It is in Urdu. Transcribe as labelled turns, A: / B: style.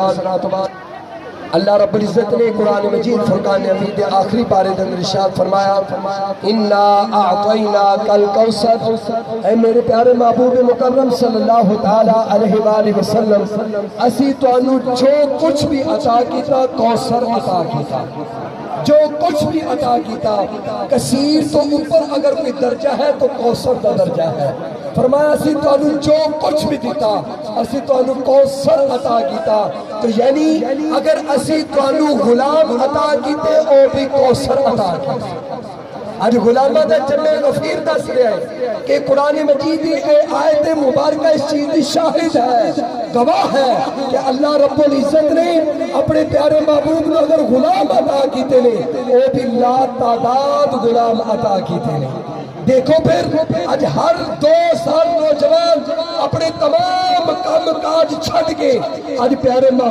A: بعد اللہ رب العزت نے قرآن مجید فرقان حمید آخری پارے دے اندر ارشاد فرمایا انا اعطیناک الکوثر، اے میرے پیارے محبوب مکرم صلی اللہ تعالی علیہ وآلہ وسلم، اسی تانوں جو کچھ بھی عطا کیتا کوثر عطا کیتا، جو کچھ بھی عطا کیتا، کثیر تو اوپر اگر کوئی درجہ ہے تو کوثر دا درجہ ہے۔ فرمایا اسی تانوں جو کچھ بھی دیتا، اسی تانوں کوثر عطا کیتا، تو یعنی اگر اسی تانوں غلام عطا کیتے او بھی کوثر عطا کیتے۔ آج غلامہ دا جمع غفیر دس رہا ہے کہ قرآن مجید اے آیت مبارکہ اس چیز دی شاہد ہے، گواہ ہے کہ اللہ رب العزت نے اپنے پیارے محبوب نے اگر غلام عطا کیتے نے او بھی لا تعداد غلام عطا کیتے نے۔ دیکھو پھر آج ہر 2 سال نوجوان اپنے تمام کام کاج چھڑ کے آج پیارے محبوب